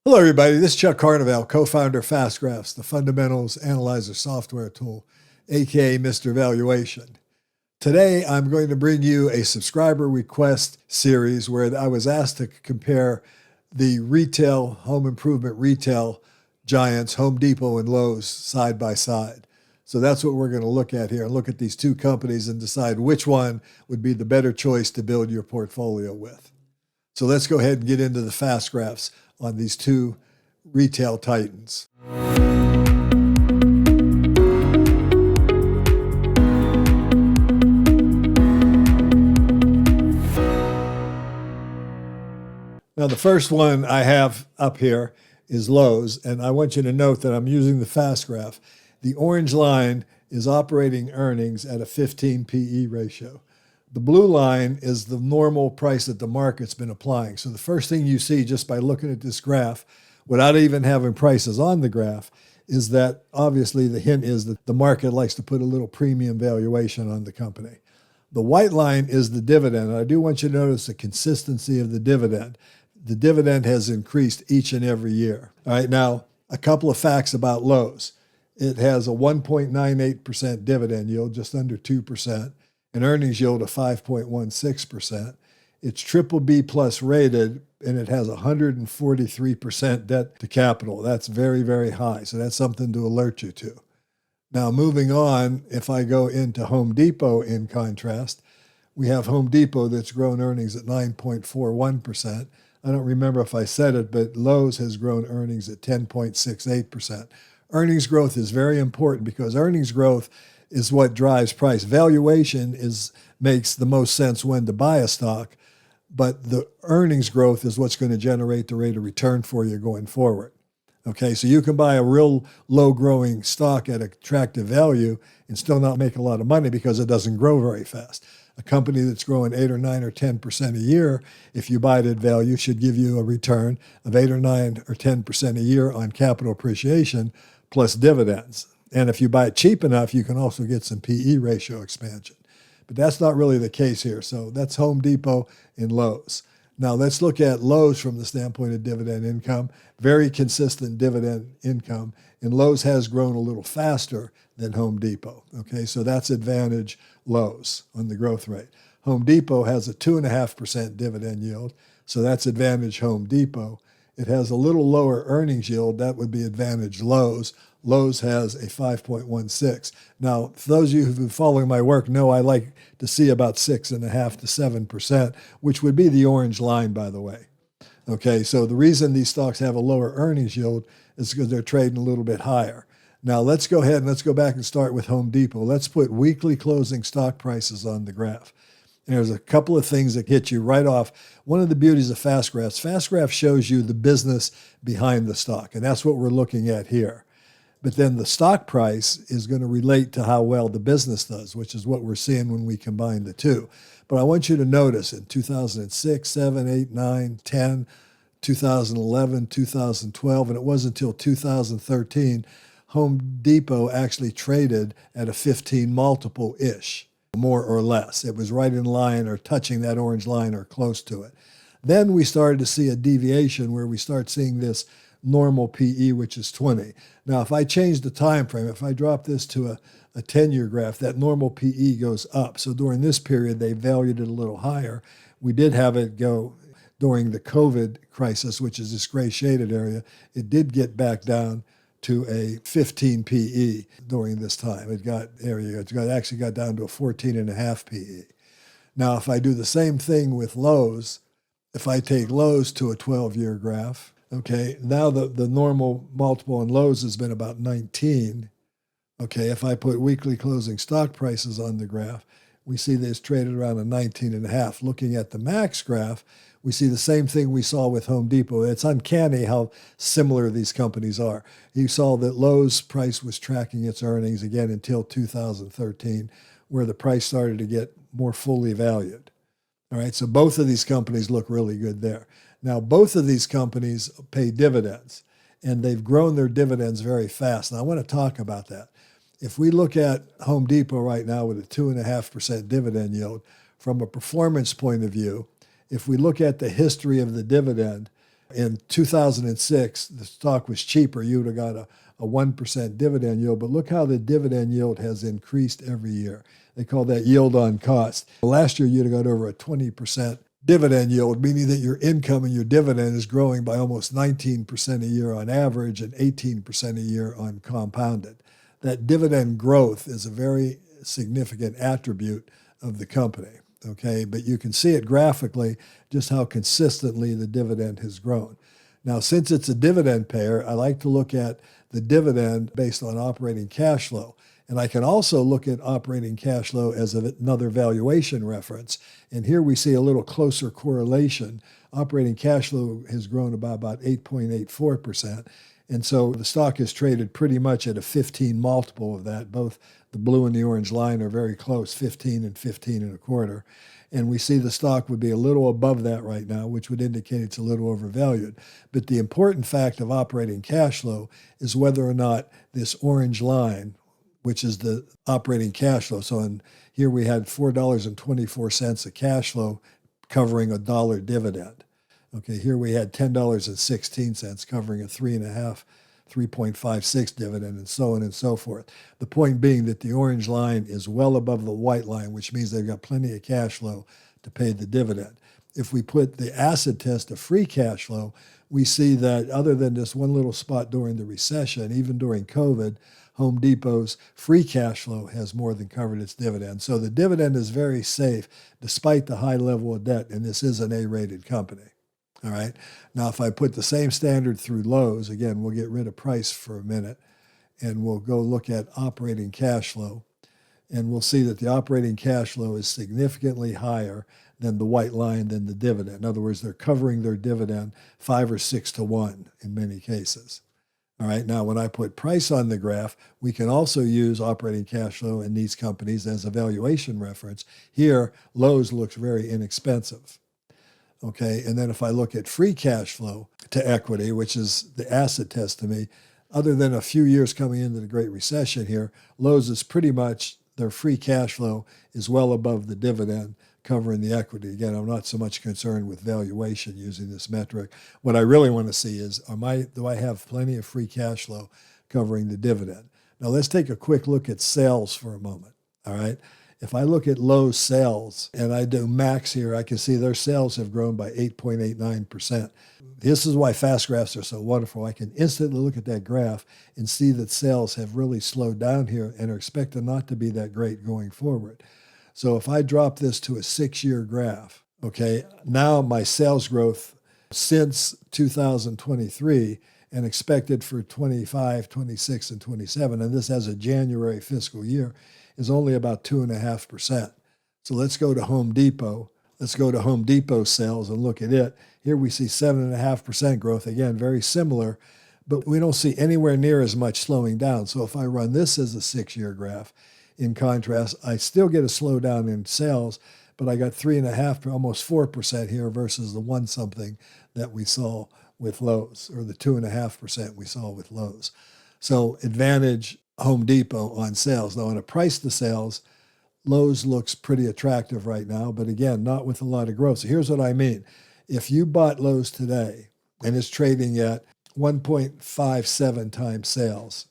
Hello, everybody. This is Chuck Carnevale, co-founder of FastGraphs, the fundamentals analyzer software tool, aka Mr. Valuation. Today, I'm going to bring you a subscriber request series where I was asked to compare the retail, home improvement retail giants, Home Depot and Lowe's, side by side. So that's what we're going to look at here and look at these two companies and decide which one would be the better choice to build your portfolio with. So let's go ahead and get into the fast graphs on these two retail titans. Now, the first one I have up here is Lowe's, and I want you to note that I'm using the fast graph. The orange line is operating earnings at a 15 PE ratio. The blue line is the normal price that the market's been applying. So the first thing you see just by looking at this graph, without even having prices on the graph, is that obviously the hint is that the market likes to put a little premium valuation on the company. The white line is the dividend. And I do want you to notice the consistency of the dividend. The dividend has increased each and every year. All right, now, a couple of facts about Lowe's. It has a 1.98% dividend yield, just under 2%. An earnings yield of 5.16%. It's BBB plus rated, and it has 143% debt to capital. That's very, very high. So that's something to alert you to. Now, moving on, if I go into Home Depot in contrast, we have Home Depot that's grown earnings at 9.41%. I don't remember if I said it, but Lowe's has grown earnings at 10.68%. Earnings growth is very important because earnings growth is what drives price. Valuation makes the most sense when to buy a stock, but the earnings growth is what's going to generate the rate of return for you going forward. Okay, so you can buy a real low-growing stock at attractive value and still not make a lot of money because it doesn't grow very fast. A company that's growing 8 or 9 or 10% a year, if you buy it at value, should give you a return of 8 or 9 or 10% a year on capital appreciation plus dividends. And if you buy it cheap enough, you can also get some PE ratio expansion. But that's not really the case here. So that's Home Depot and Lowe's. Now let's look at Lowe's from the standpoint of dividend income. Very consistent dividend income. And Lowe's has grown a little faster than Home Depot. Okay, so that's advantage Lowe's on the growth rate. Home Depot has a 2.5% dividend yield. So that's advantage Home Depot. It has a little lower earnings yield. That would be advantage Lowe's. Lowe's has a 5.16. Now, for those of you who've been following my work know I like to see about 6.5 to 7%, which would be the orange line, by the way. Okay, so the reason these stocks have a lower earnings yield is because they're trading a little bit higher. Now, let's go ahead and let's go back and start with Home Depot. Let's put weekly closing stock prices on the graph. There's a couple of things that hit you right off. One of the beauties of fast graphs shows you the business behind the stock, and that's what we're looking at here. But then the stock price is going to relate to how well the business does, which is what we're seeing when we combine the two. But I want you to notice in 2006, 7, 8, 9, 10, 2011, 2012, and it wasn't until 2013, Home Depot actually traded at a 15 multiple-ish. More or less. It was right in line or touching that orange line or close to it. Then we started to see a deviation where we start seeing this normal PE, which is 20. Now, if I change the time frame, if I drop this to a 10-year graph, that normal PE goes up. So during this period, they valued it a little higher. We did have it go during the COVID crisis, which is this gray shaded area. It did get back down to a 15 PE during this time. It actually got down to a 14.5 PE. Now, if I do the same thing with Lowe's, if I take Lowe's to a 12-year graph, okay, now the normal multiple on Lowe's has been about 19. Okay, if I put weekly closing stock prices on the graph, we see this traded around a 19.5. Looking at the max graph, we see the same thing we saw with Home Depot. It's uncanny how similar these companies are. You saw that Lowe's price was tracking its earnings again until 2013, where the price started to get more fully valued. All right, so both of these companies look really good there. Now, both of these companies pay dividends, and they've grown their dividends very fast. And I want to talk about that. If we look at Home Depot right now with a 2.5% dividend yield, from a performance point of view, if we look at the history of the dividend, In 2006, the stock was cheaper. You would have got a 1% dividend yield, but look how the dividend yield has increased every year. They call that yield on cost. Last year, you'd have got over a 20% dividend yield, meaning that your income and your dividend is growing by almost 19% a year on average and 18% a year on compounded. That dividend growth is a very significant attribute of the company, okay? But you can see it graphically just how consistently the dividend has grown. Now, since it's a dividend payer, I like to look at the dividend based on operating cash flow. And I can also look at operating cash flow as another valuation reference. And here we see a little closer correlation. Operating cash flow has grown by about 8.84%. And so the stock is traded pretty much at a 15 multiple of that. Both the blue and the orange line are very close, 15 and 15 and a quarter. And we see the stock would be a little above that right now, which would indicate it's a little overvalued. But the important fact of operating cash flow is whether or not this orange line, which is the operating cash flow. So here we had $4.24 of cash flow covering a dollar dividend. Okay, here we had $10.16 covering a 3.56 dividend, and so on and so forth. The point being that the orange line is well above the white line, which means they've got plenty of cash flow to pay the dividend. If we put the acid test of free cash flow, we see that other than this one little spot during the recession, even during COVID, Home Depot's free cash flow has more than covered its dividend. So the dividend is very safe despite the high level of debt, and this is an A-rated company. All right. Now, if I put the same standard through Lowe's, again, we'll get rid of price for a minute, and we'll go look at operating cash flow, and we'll see that the operating cash flow is significantly higher than the white line than the dividend. In other words, they're covering their dividend 5 or 6 to 1 in many cases. All right. Now, when I put price on the graph, we can also use operating cash flow in these companies as a valuation reference. Here, Lowe's looks very inexpensive. Okay, and then if I look at free cash flow to equity, which is the acid test to me, other than a few years coming into the Great Recession here, Lowe's is pretty much, their free cash flow is well above the dividend covering the equity. Again, I'm not so much concerned with valuation using this metric. What I really want to see is, do I have plenty of free cash flow covering the dividend? Now let's take a quick look at sales for a moment, all right? If I look at Lowe's sales and I do max here, I can see their sales have grown by 8.89%. This is why fast graphs are so wonderful. I can instantly look at that graph and see that sales have really slowed down here and are expected not to be that great going forward. So if I drop this to a 6-year graph, okay, now my sales growth since 2023 and expected for 25, 26, and 27, and this has a January fiscal year, is only about 2.5%. So let's go to Home Depot. Let's go to Home Depot sales and look at it. Here we see 7.5% growth. Again, very similar, but we don't see anywhere near as much slowing down. So if I run this as a 6-year graph, in contrast, I still get a slowdown in sales, but I got 3.5%, almost 4% here versus the 1-something that we saw with Lowe's, or the 2.5% we saw with Lowe's. So advantage Home Depot on sales. Now, on a price to sales, Lowe's looks pretty attractive right now, but again, not with a lot of growth. So here's what I mean. If you bought Lowe's today and it's trading at 1.57 times sales,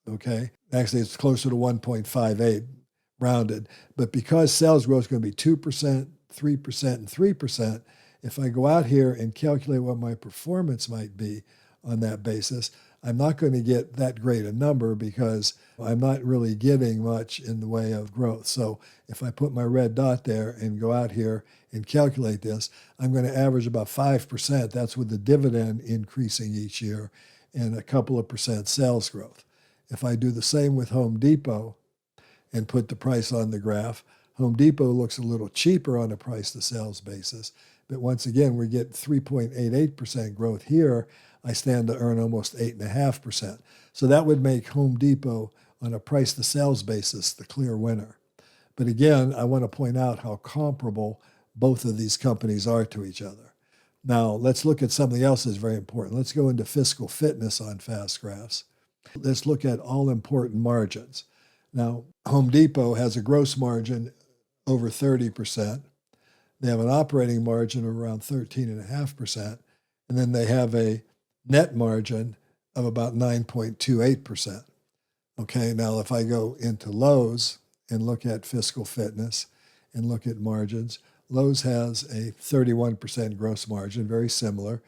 okay? Actually, it's closer to 1.58 rounded. But because sales growth is going to be 2%, 3%, and 3%, if I go out here and calculate what my performance might be on that basis, I'm not going to get that great a number because I'm not really getting much in the way of growth. So if I put my red dot there and go out here and calculate this, I'm going to average about 5%. That's with the dividend increasing each year and a couple of percent sales growth. If I do the same with Home Depot and put the price on the graph, Home Depot looks a little cheaper on a price to sales basis. But once again, we get 3.88% growth here. I stand to earn almost 8.5%. So that would make Home Depot on a price to sales basis the clear winner. But again, I want to point out how comparable both of these companies are to each other. Now, let's look at something else that's very important. Let's go into fiscal fitness on fast graphs. Let's look at all important margins. Now, Home Depot has a gross margin over 30%. They have an operating margin of around 13.5%, and and then they have a net margin of about 9.28%. Okay, now if I go into Lowe's and look at fiscal fitness and look at margins, Lowe's has a 31% gross margin, very similar,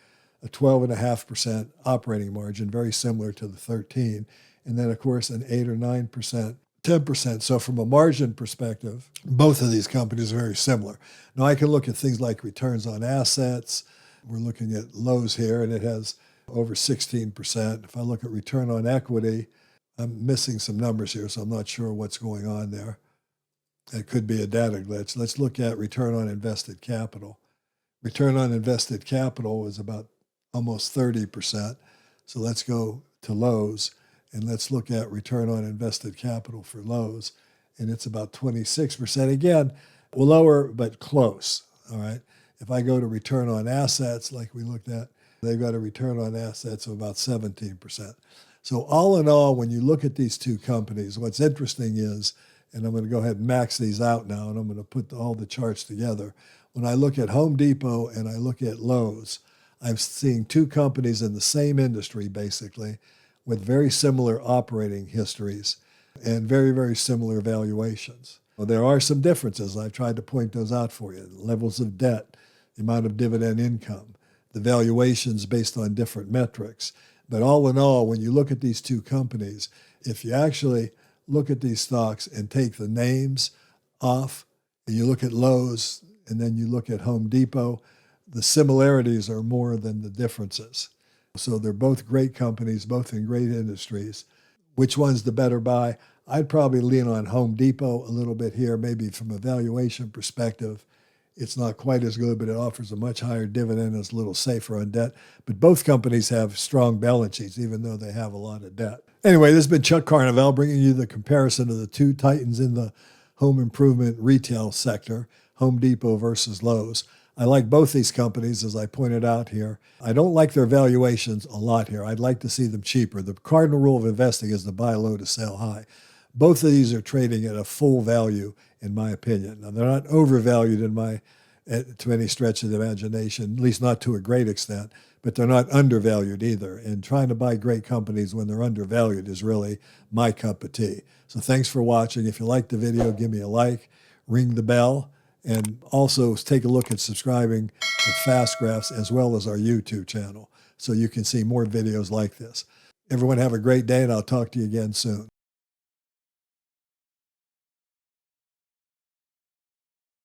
a 12.5% operating margin, very similar to the 13, and then of course an 8 or 9%, 10%. So from a margin perspective, both of these companies are very similar. Now I can look at things like returns on assets. We're looking at Lowe's here, and it has over 16%. If I look at return on equity, I'm missing some numbers here, so I'm not sure what's going on there. It could be a data glitch. Let's look at return on invested capital. Return on invested capital is about almost 30%. So let's go to Lowe's and let's look at return on invested capital for Lowe's. And it's about 26%. Again, lower but close. All right. If I go to return on assets, like we looked at, they've got a return on assets of about 17%. So all in all, when you look at these two companies, what's interesting is, and I'm going to go ahead and max these out now, and I'm going to put all the charts together. When I look at Home Depot and I look at Lowe's, I'm seeing two companies in the same industry, basically, with very similar operating histories and very, very similar valuations. Well, there are some differences. I've tried to point those out for you. Levels of debt, the amount of dividend income, the valuations based on different metrics. But all in all, when you look at these two companies, if you actually look at these stocks and take the names off, and you look at Lowe's, and then you look at Home Depot, the similarities are more than the differences. So they're both great companies, both in great industries. Which one's the better buy? I'd probably lean on Home Depot a little bit here, maybe from a valuation perspective. It's not quite as good, but it offers a much higher dividend and is a little safer on debt. But both companies have strong balance sheets, even though they have a lot of debt. Anyway, this has been Chuck Carnevale bringing you the comparison of the two titans in the home improvement retail sector, Home Depot versus Lowe's. I like both these companies, as I pointed out here. I don't like their valuations a lot here. I'd like to see them cheaper. The cardinal rule of investing is to buy low to sell high. Both of these are trading at a full value, in my opinion. Now, they're not overvalued to any stretch of the imagination, at least not to a great extent, but they're not undervalued either. And trying to buy great companies when they're undervalued is really my cup of tea. So thanks for watching. If you liked the video, give me a like, ring the bell, and also take a look at subscribing to Fast Graphs as well as our YouTube channel so you can see more videos like this. Everyone have a great day, and I'll talk to you again soon.